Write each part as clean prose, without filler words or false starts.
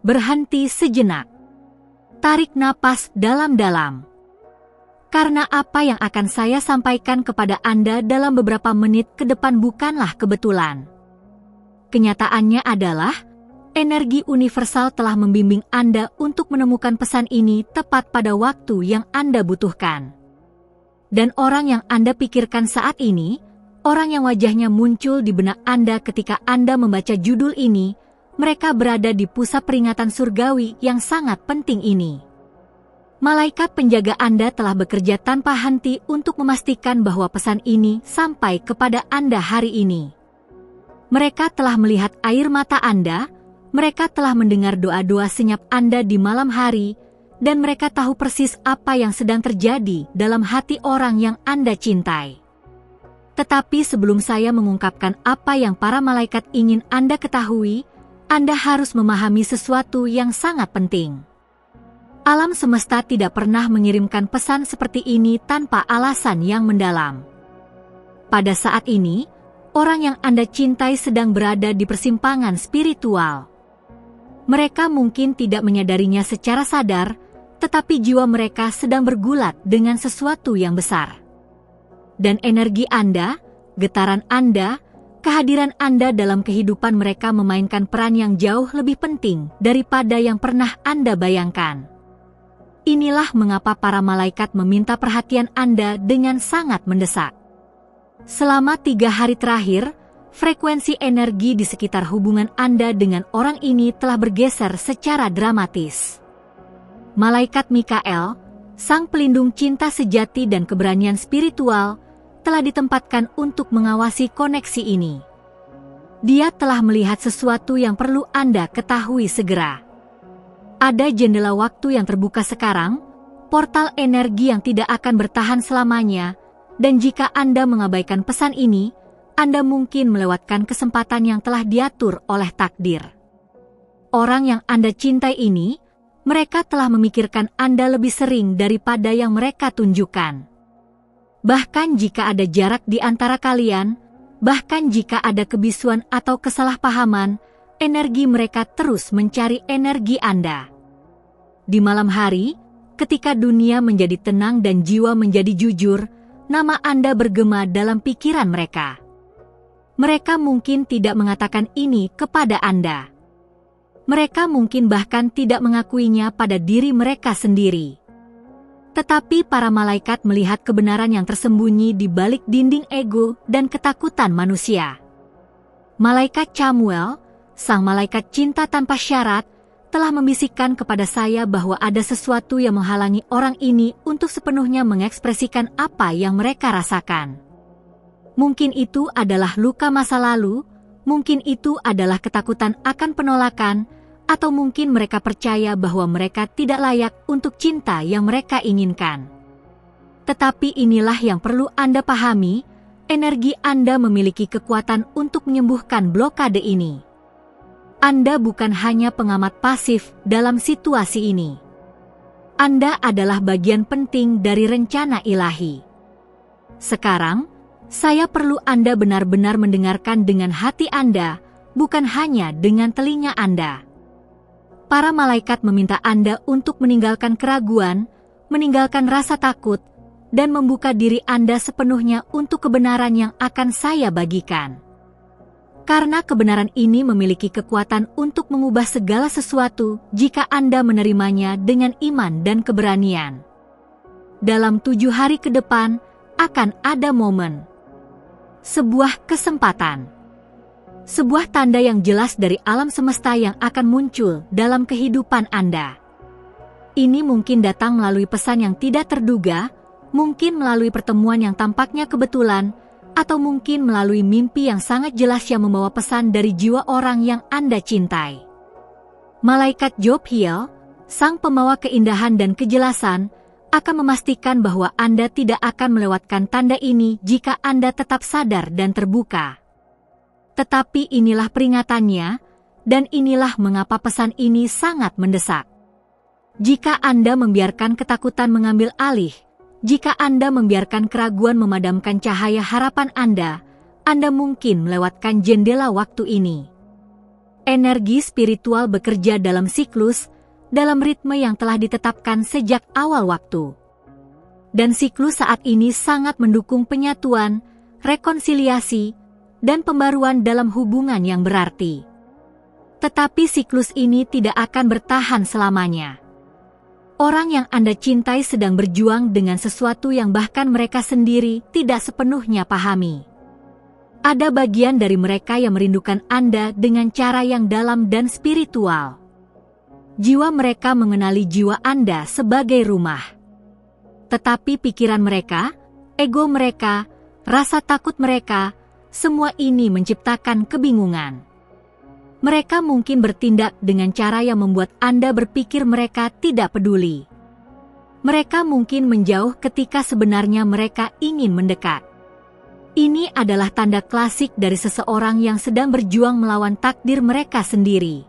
Berhenti sejenak. Tarik napas dalam-dalam. Karena apa yang akan saya sampaikan kepada Anda dalam beberapa menit ke depan bukanlah kebetulan. Kenyataannya adalah, energi universal telah membimbing Anda untuk menemukan pesan ini tepat pada waktu yang Anda butuhkan. Dan orang yang Anda pikirkan saat ini, orang yang wajahnya muncul di benak Anda ketika Anda membaca judul ini, mereka berada di pusat peringatan surgawi yang sangat penting ini. Malaikat penjaga Anda telah bekerja tanpa henti untuk memastikan bahwa pesan ini sampai kepada Anda hari ini. Mereka telah melihat air mata Anda, mereka telah mendengar doa-doa senyap Anda di malam hari, dan mereka tahu persis apa yang sedang terjadi dalam hati orang yang Anda cintai. Tetapi sebelum saya mengungkapkan apa yang para malaikat ingin Anda ketahui, Anda harus memahami sesuatu yang sangat penting. Alam semesta tidak pernah mengirimkan pesan seperti ini tanpa alasan yang mendalam. Pada saat ini, orang yang Anda cintai sedang berada di persimpangan spiritual. Mereka mungkin tidak menyadarinya secara sadar, tetapi jiwa mereka sedang bergulat dengan sesuatu yang besar. Dan energi Anda, getaran Anda, kehadiran Anda dalam kehidupan mereka memainkan peran yang jauh lebih penting daripada yang pernah Anda bayangkan. Inilah mengapa para malaikat meminta perhatian Anda dengan sangat mendesak. Selama 3 hari terakhir, frekuensi energi di sekitar hubungan Anda dengan orang ini telah bergeser secara dramatis. Malaikat Mikael, sang pelindung cinta sejati dan keberanian spiritual, telah ditempatkan untuk mengawasi koneksi ini. Dia telah melihat sesuatu yang perlu Anda ketahui segera. Ada jendela waktu yang terbuka sekarang, portal energi yang tidak akan bertahan selamanya, dan jika Anda mengabaikan pesan ini, Anda mungkin melewatkan kesempatan yang telah diatur oleh takdir. Orang yang Anda cintai ini, mereka telah memikirkan Anda lebih sering daripada yang mereka tunjukkan. Bahkan jika ada jarak di antara kalian, bahkan jika ada kebisuan atau kesalahpahaman, energi mereka terus mencari energi Anda. Di malam hari, ketika dunia menjadi tenang dan jiwa menjadi jujur, nama Anda bergema dalam pikiran mereka. Mereka mungkin tidak mengatakan ini kepada Anda. Mereka mungkin bahkan tidak mengakuinya pada diri mereka sendiri. Tetapi para malaikat melihat kebenaran yang tersembunyi di balik dinding ego dan ketakutan manusia. Malaikat Chamuel, sang malaikat cinta tanpa syarat, telah membisikkan kepada saya bahwa ada sesuatu yang menghalangi orang ini untuk sepenuhnya mengekspresikan apa yang mereka rasakan. Mungkin itu adalah luka masa lalu, mungkin itu adalah ketakutan akan penolakan, atau mungkin mereka percaya bahwa mereka tidak layak untuk cinta yang mereka inginkan. Tetapi inilah yang perlu Anda pahami, energi Anda memiliki kekuatan untuk menyembuhkan blokade ini. Anda bukan hanya pengamat pasif dalam situasi ini. Anda adalah bagian penting dari rencana ilahi. Sekarang, saya perlu Anda benar-benar mendengarkan dengan hati Anda, bukan hanya dengan telinga Anda. Para malaikat meminta Anda untuk meninggalkan keraguan, meninggalkan rasa takut, dan membuka diri Anda sepenuhnya untuk kebenaran yang akan saya bagikan. Karena kebenaran ini memiliki kekuatan untuk mengubah segala sesuatu jika Anda menerimanya dengan iman dan keberanian. Dalam 7 hari ke depan, akan ada momen. Sebuah kesempatan. Sebuah tanda yang jelas dari alam semesta yang akan muncul dalam kehidupan Anda. Ini mungkin datang melalui pesan yang tidak terduga, mungkin melalui pertemuan yang tampaknya kebetulan, atau mungkin melalui mimpi yang sangat jelas yang membawa pesan dari jiwa orang yang Anda cintai. Malaikat Jophiel, sang pembawa keindahan dan kejelasan, akan memastikan bahwa Anda tidak akan melewatkan tanda ini jika Anda tetap sadar dan terbuka. Tetapi inilah peringatannya, dan inilah mengapa pesan ini sangat mendesak. Jika Anda membiarkan ketakutan mengambil alih, jika Anda membiarkan keraguan memadamkan cahaya harapan Anda mungkin melewatkan jendela waktu ini. Energi spiritual bekerja dalam siklus, dalam ritme yang telah ditetapkan sejak awal waktu. Dan siklus saat ini sangat mendukung penyatuan, rekonsiliasi, dan pembaruan dalam hubungan yang berarti. Tetapi siklus ini tidak akan bertahan selamanya. Orang yang Anda cintai sedang berjuang dengan sesuatu yang bahkan mereka sendiri tidak sepenuhnya pahami. Ada bagian dari mereka yang merindukan Anda dengan cara yang dalam dan spiritual. Jiwa mereka mengenali jiwa Anda sebagai rumah. Tetapi pikiran mereka, ego mereka, rasa takut mereka, semua ini menciptakan kebingungan. Mereka mungkin bertindak dengan cara yang membuat Anda berpikir mereka tidak peduli. Mereka mungkin menjauh ketika sebenarnya mereka ingin mendekat. Ini adalah tanda klasik dari seseorang yang sedang berjuang melawan takdir mereka sendiri.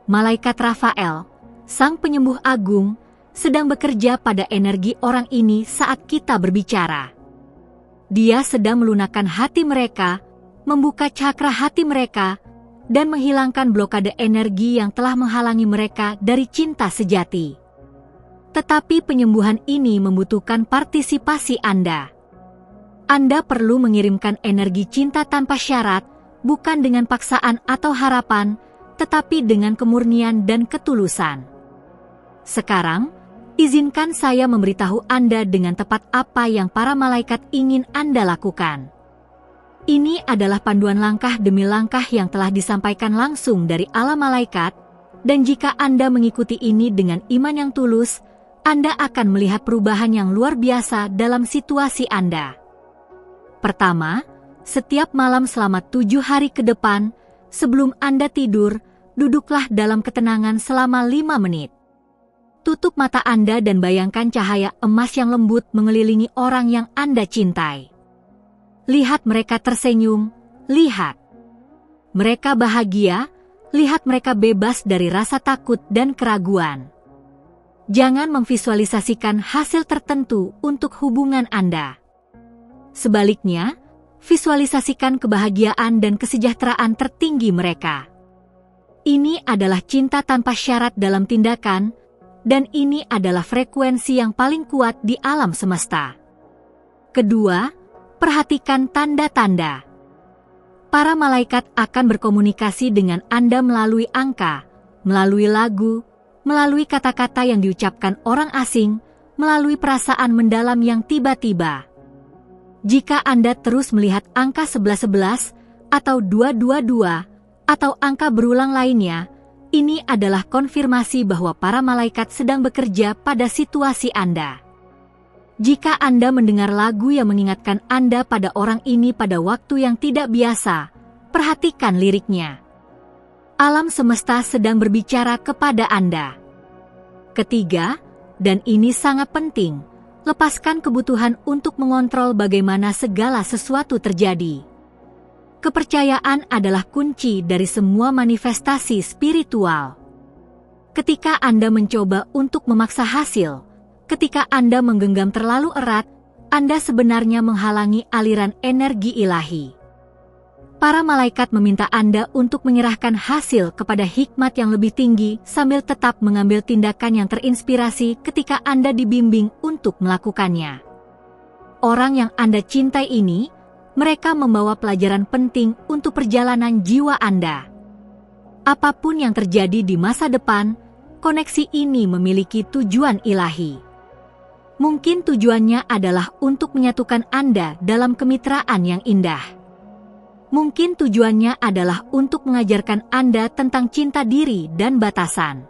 Malaikat Rafael, sang penyembuh agung, sedang bekerja pada energi orang ini saat kita berbicara. Dia sedang melunakkan hati mereka, membuka cakra hati mereka, dan menghilangkan blokade energi yang telah menghalangi mereka dari cinta sejati. Tetapi penyembuhan ini membutuhkan partisipasi Anda. Anda perlu mengirimkan energi cinta tanpa syarat, bukan dengan paksaan atau harapan, tetapi dengan kemurnian dan ketulusan. Sekarang, izinkan saya memberitahu Anda dengan tepat apa yang para malaikat ingin Anda lakukan. Ini adalah panduan langkah demi langkah yang telah disampaikan langsung dari alam malaikat, dan jika Anda mengikuti ini dengan iman yang tulus, Anda akan melihat perubahan yang luar biasa dalam situasi Anda. Pertama, setiap malam selama 7 hari ke depan, sebelum Anda tidur, duduklah dalam ketenangan selama 5 menit. Tutup mata Anda dan bayangkan cahaya emas yang lembut mengelilingi orang yang Anda cintai. Lihat mereka tersenyum, lihat. Mereka bahagia, lihat mereka bebas dari rasa takut dan keraguan. Jangan memvisualisasikan hasil tertentu untuk hubungan Anda. Sebaliknya, visualisasikan kebahagiaan dan kesejahteraan tertinggi mereka. Ini adalah cinta tanpa syarat dalam tindakan, dan ini adalah frekuensi yang paling kuat di alam semesta. Kedua, perhatikan tanda-tanda. Para malaikat akan berkomunikasi dengan Anda melalui angka, melalui lagu, melalui kata-kata yang diucapkan orang asing, melalui perasaan mendalam yang tiba-tiba. Jika Anda terus melihat angka 1111 atau 222 atau angka berulang lainnya, ini adalah konfirmasi bahwa para malaikat sedang bekerja pada situasi Anda. Jika Anda mendengar lagu yang mengingatkan Anda pada orang ini pada waktu yang tidak biasa, perhatikan liriknya. Alam semesta sedang berbicara kepada Anda. Ketiga, dan ini sangat penting, lepaskan kebutuhan untuk mengontrol bagaimana segala sesuatu terjadi. Kepercayaan adalah kunci dari semua manifestasi spiritual. Ketika Anda mencoba untuk memaksa hasil, ketika Anda menggenggam terlalu erat, Anda sebenarnya menghalangi aliran energi ilahi. Para malaikat meminta Anda untuk menyerahkan hasil kepada hikmat yang lebih tinggi sambil tetap mengambil tindakan yang terinspirasi ketika Anda dibimbing untuk melakukannya. Orang yang Anda cintai ini, mereka membawa pelajaran penting untuk perjalanan jiwa Anda. Apapun yang terjadi di masa depan, koneksi ini memiliki tujuan ilahi. Mungkin tujuannya adalah untuk menyatukan Anda dalam kemitraan yang indah. Mungkin tujuannya adalah untuk mengajarkan Anda tentang cinta diri dan batasan.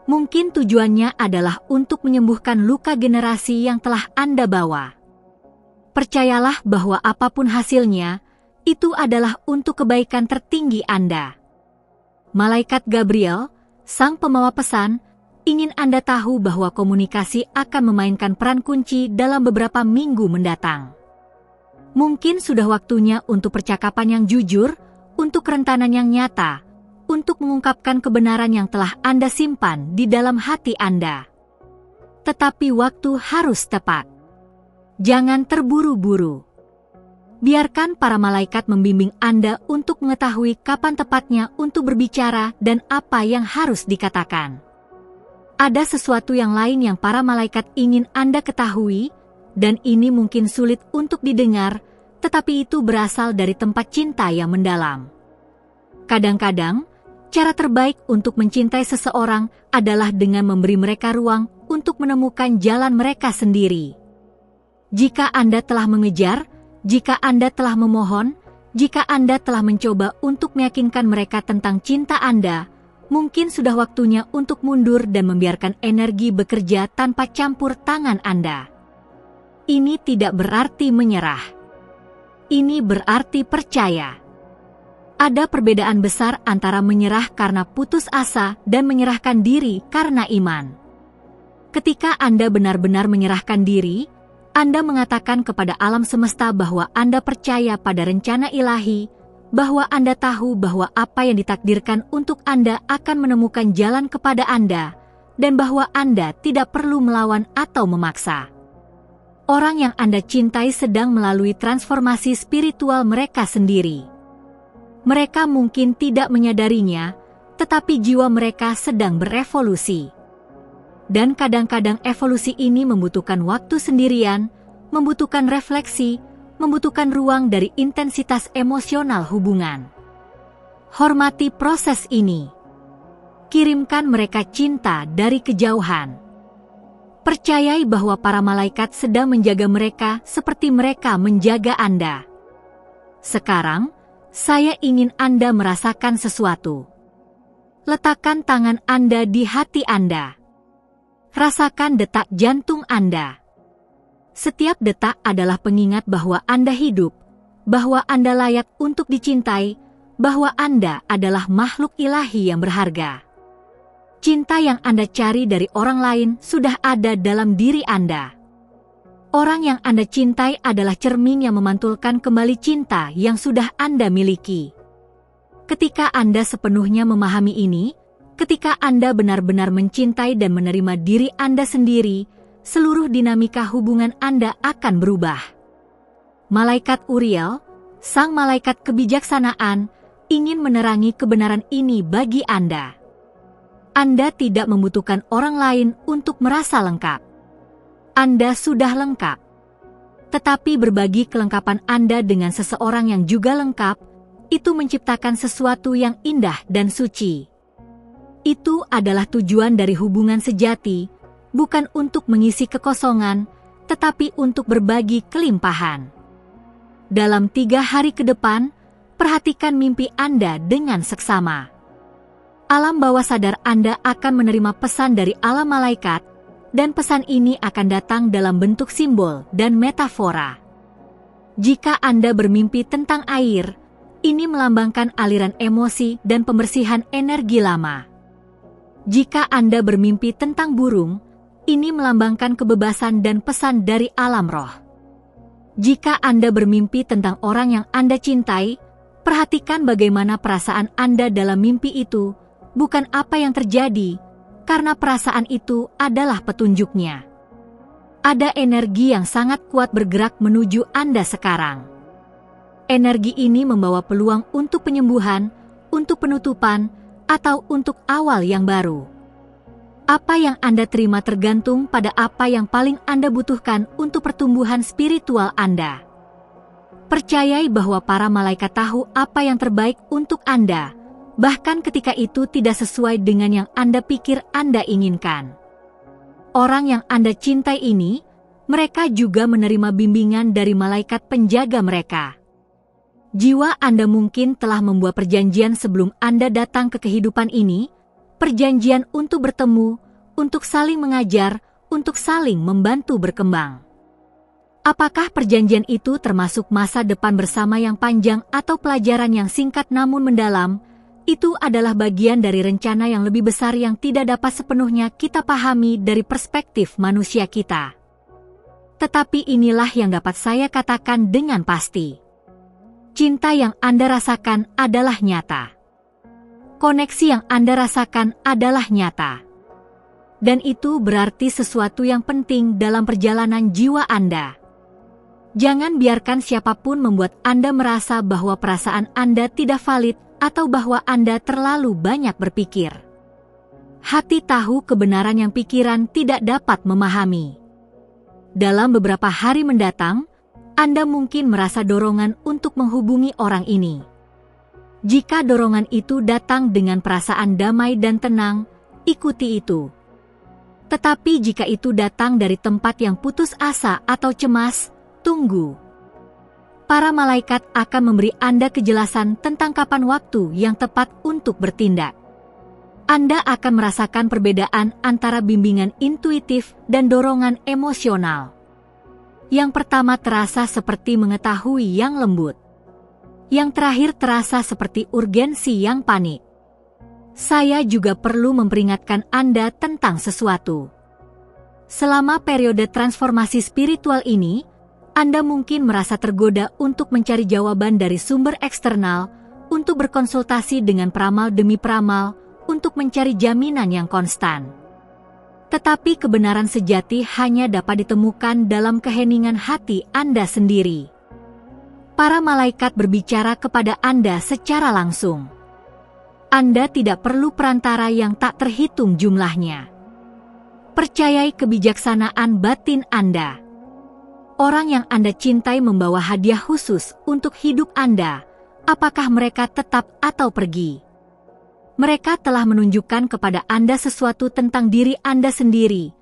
Mungkin tujuannya adalah untuk menyembuhkan luka generasi yang telah Anda bawa. Percayalah bahwa apapun hasilnya, itu adalah untuk kebaikan tertinggi Anda. Malaikat Gabriel, sang pembawa pesan, ingin Anda tahu bahwa komunikasi akan memainkan peran kunci dalam beberapa minggu mendatang. Mungkin sudah waktunya untuk percakapan yang jujur, untuk kerentanan yang nyata, untuk mengungkapkan kebenaran yang telah Anda simpan di dalam hati Anda. Tetapi waktu harus tepat. Jangan terburu-buru. Biarkan para malaikat membimbing Anda untuk mengetahui kapan tepatnya untuk berbicara dan apa yang harus dikatakan. Ada sesuatu yang lain yang para malaikat ingin Anda ketahui, dan ini mungkin sulit untuk didengar, tetapi itu berasal dari tempat cinta yang mendalam. Kadang-kadang, cara terbaik untuk mencintai seseorang adalah dengan memberi mereka ruang untuk menemukan jalan mereka sendiri. Jika Anda telah mengejar, jika Anda telah memohon, jika Anda telah mencoba untuk meyakinkan mereka tentang cinta Anda, mungkin sudah waktunya untuk mundur dan membiarkan energi bekerja tanpa campur tangan Anda. Ini tidak berarti menyerah. Ini berarti percaya. Ada perbedaan besar antara menyerah karena putus asa dan menyerahkan diri karena iman. Ketika Anda benar-benar menyerahkan diri, Anda mengatakan kepada alam semesta bahwa Anda percaya pada rencana ilahi, bahwa Anda tahu bahwa apa yang ditakdirkan untuk Anda akan menemukan jalan kepada Anda, dan bahwa Anda tidak perlu melawan atau memaksa. Orang yang Anda cintai sedang melalui transformasi spiritual mereka sendiri. Mereka mungkin tidak menyadarinya, tetapi jiwa mereka sedang berevolusi. Dan kadang-kadang evolusi ini membutuhkan waktu sendirian, membutuhkan refleksi, membutuhkan ruang dari intensitas emosional hubungan. Hormati proses ini. Kirimkan mereka cinta dari kejauhan. Percayai bahwa para malaikat sedang menjaga mereka seperti mereka menjaga Anda. Sekarang, saya ingin Anda merasakan sesuatu. Letakkan tangan Anda di hati Anda. Rasakan detak jantung Anda. Setiap detak adalah pengingat bahwa Anda hidup, bahwa Anda layak untuk dicintai, bahwa Anda adalah makhluk ilahi yang berharga. Cinta yang Anda cari dari orang lain sudah ada dalam diri Anda. Orang yang Anda cintai adalah cermin yang memantulkan kembali cinta yang sudah Anda miliki. Ketika Anda sepenuhnya memahami ini, ketika Anda benar-benar mencintai dan menerima diri Anda sendiri, seluruh dinamika hubungan Anda akan berubah. Malaikat Uriel, sang malaikat kebijaksanaan, ingin menerangi kebenaran ini bagi Anda. Anda tidak membutuhkan orang lain untuk merasa lengkap. Anda sudah lengkap. Tetapi berbagi kelengkapan Anda dengan seseorang yang juga lengkap, itu menciptakan sesuatu yang indah dan suci. Itu adalah tujuan dari hubungan sejati, bukan untuk mengisi kekosongan, tetapi untuk berbagi kelimpahan. Dalam 3 hari ke depan, perhatikan mimpi Anda dengan seksama. Alam bawah sadar Anda akan menerima pesan dari alam malaikat, dan pesan ini akan datang dalam bentuk simbol dan metafora. Jika Anda bermimpi tentang air, ini melambangkan aliran emosi dan pembersihan energi lama. Jika Anda bermimpi tentang burung, ini melambangkan kebebasan dan pesan dari alam roh. Jika Anda bermimpi tentang orang yang Anda cintai, perhatikan bagaimana perasaan Anda dalam mimpi itu, bukan apa yang terjadi, karena perasaan itu adalah petunjuknya. Ada energi yang sangat kuat bergerak menuju Anda sekarang. Energi ini membawa peluang untuk penyembuhan, untuk penutupan, atau untuk awal yang baru. Apa yang Anda terima tergantung pada apa yang paling Anda butuhkan untuk pertumbuhan spiritual Anda. Percayai bahwa para malaikat tahu apa yang terbaik untuk Anda, bahkan ketika itu tidak sesuai dengan yang Anda pikir Anda inginkan. Orang yang Anda cintai ini, mereka juga menerima bimbingan dari malaikat penjaga mereka. Jiwa Anda mungkin telah membuat perjanjian sebelum Anda datang ke kehidupan ini, perjanjian untuk bertemu, untuk saling mengajar, untuk saling membantu berkembang. Apakah perjanjian itu termasuk masa depan bersama yang panjang atau pelajaran yang singkat namun mendalam? Itu adalah bagian dari rencana yang lebih besar yang tidak dapat sepenuhnya kita pahami dari perspektif manusia kita. Tetapi inilah yang dapat saya katakan dengan pasti. Cinta yang Anda rasakan adalah nyata. Koneksi yang Anda rasakan adalah nyata. Dan itu berarti sesuatu yang penting dalam perjalanan jiwa Anda. Jangan biarkan siapapun membuat Anda merasa bahwa perasaan Anda tidak valid atau bahwa Anda terlalu banyak berpikir. Hati tahu kebenaran yang pikiran tidak dapat memahami. Dalam beberapa hari mendatang, Anda mungkin merasa dorongan untuk menghubungi orang ini. Jika dorongan itu datang dengan perasaan damai dan tenang, ikuti itu. Tetapi jika itu datang dari tempat yang putus asa atau cemas, tunggu. Para malaikat akan memberi Anda kejelasan tentang kapan waktu yang tepat untuk bertindak. Anda akan merasakan perbedaan antara bimbingan intuitif dan dorongan emosional. Yang pertama terasa seperti mengetahui yang lembut. Yang terakhir terasa seperti urgensi yang panik. Saya juga perlu memperingatkan Anda tentang sesuatu. Selama periode transformasi spiritual ini, Anda mungkin merasa tergoda untuk mencari jawaban dari sumber eksternal, untuk berkonsultasi dengan peramal demi peramal, untuk mencari jaminan yang konstan. Tetapi kebenaran sejati hanya dapat ditemukan dalam keheningan hati Anda sendiri. Para malaikat berbicara kepada Anda secara langsung. Anda tidak perlu perantara yang tak terhitung jumlahnya. Percayai kebijaksanaan batin Anda. Orang yang Anda cintai membawa hadiah khusus untuk hidup Anda, apakah mereka tetap atau pergi. Mereka telah menunjukkan kepada Anda sesuatu tentang diri Anda sendiri,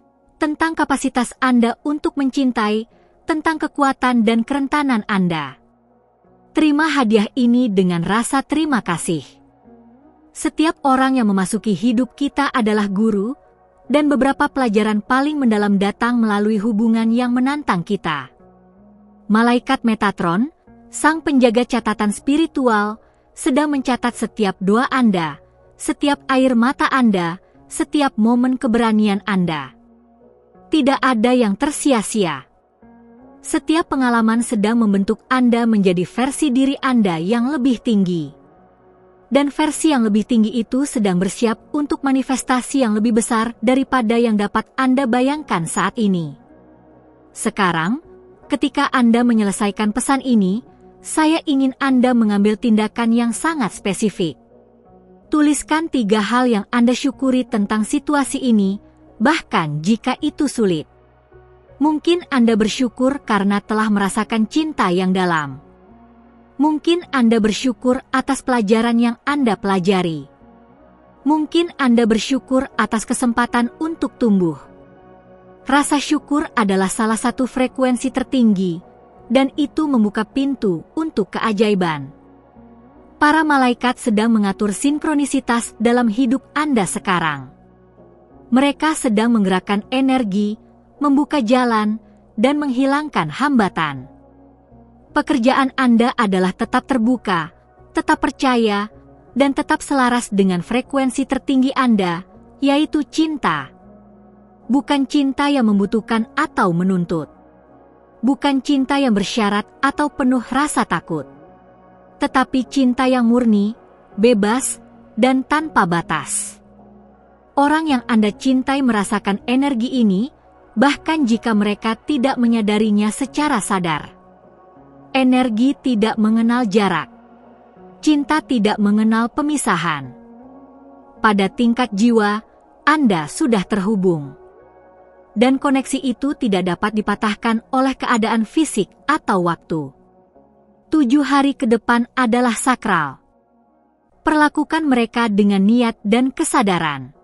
tentang kapasitas Anda untuk mencintai, tentang kekuatan dan kerentanan Anda. Terima hadiah ini dengan rasa terima kasih. Setiap orang yang memasuki hidup kita adalah guru, dan beberapa pelajaran paling mendalam datang melalui hubungan yang menantang kita. Malaikat Metatron, sang penjaga catatan spiritual, sedang mencatat setiap doa Anda, setiap air mata Anda, setiap momen keberanian Anda. Tidak ada yang tersia-sia. Setiap pengalaman sedang membentuk Anda menjadi versi diri Anda yang lebih tinggi. Dan versi yang lebih tinggi itu sedang bersiap untuk manifestasi yang lebih besar daripada yang dapat Anda bayangkan saat ini. Sekarang, ketika Anda menyelesaikan pesan ini, saya ingin Anda mengambil tindakan yang sangat spesifik. Tuliskan 3 hal yang Anda syukuri tentang situasi ini, bahkan jika itu sulit. Mungkin Anda bersyukur karena telah merasakan cinta yang dalam. Mungkin Anda bersyukur atas pelajaran yang Anda pelajari. Mungkin Anda bersyukur atas kesempatan untuk tumbuh. Rasa syukur adalah salah satu frekuensi tertinggi, dan itu membuka pintu untuk keajaiban. Para malaikat sedang mengatur sinkronisitas dalam hidup Anda sekarang. Mereka sedang menggerakkan energi, membuka jalan, dan menghilangkan hambatan. Pekerjaan Anda adalah tetap terbuka, tetap percaya, dan tetap selaras dengan frekuensi tertinggi Anda, yaitu cinta. Bukan cinta yang membutuhkan atau menuntut. Bukan cinta yang bersyarat atau penuh rasa takut. Tetapi cinta yang murni, bebas, dan tanpa batas. Orang yang Anda cintai merasakan energi ini, bahkan jika mereka tidak menyadarinya secara sadar. Energi tidak mengenal jarak. Cinta tidak mengenal pemisahan. Pada tingkat jiwa, Anda sudah terhubung. Dan koneksi itu tidak dapat dipatahkan oleh keadaan fisik atau waktu. 7 hari ke depan adalah sakral. Perlakukan mereka dengan niat dan kesadaran.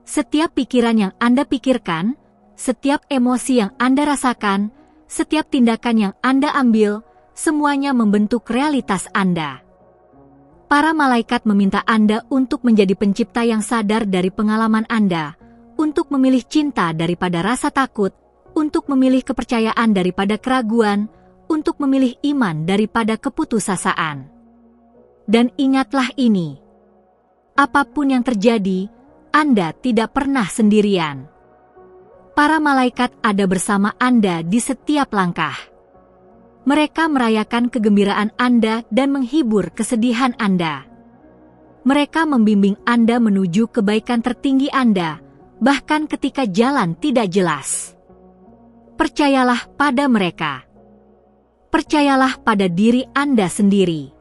Setiap pikiran yang Anda pikirkan, setiap emosi yang Anda rasakan, setiap tindakan yang Anda ambil, semuanya membentuk realitas Anda. Para malaikat meminta Anda untuk menjadi pencipta yang sadar dari pengalaman Anda, untuk memilih cinta daripada rasa takut, untuk memilih kepercayaan daripada keraguan, untuk memilih iman daripada keputusasaan. Dan ingatlah ini, apapun yang terjadi, Anda tidak pernah sendirian. Para malaikat ada bersama Anda di setiap langkah. Mereka merayakan kegembiraan Anda dan menghibur kesedihan Anda. Mereka membimbing Anda menuju kebaikan tertinggi Anda, bahkan ketika jalan tidak jelas. Percayalah pada mereka. Percayalah pada diri Anda sendiri.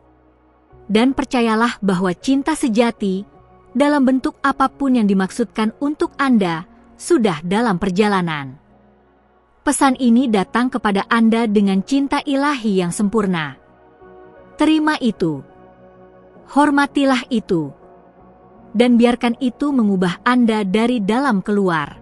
Dan percayalah bahwa cinta sejati, dalam bentuk apapun yang dimaksudkan untuk Anda, sudah dalam perjalanan. Pesan ini datang kepada Anda dengan cinta ilahi yang sempurna. Terima itu. Hormatilah itu. Dan biarkan itu mengubah Anda dari dalam keluar.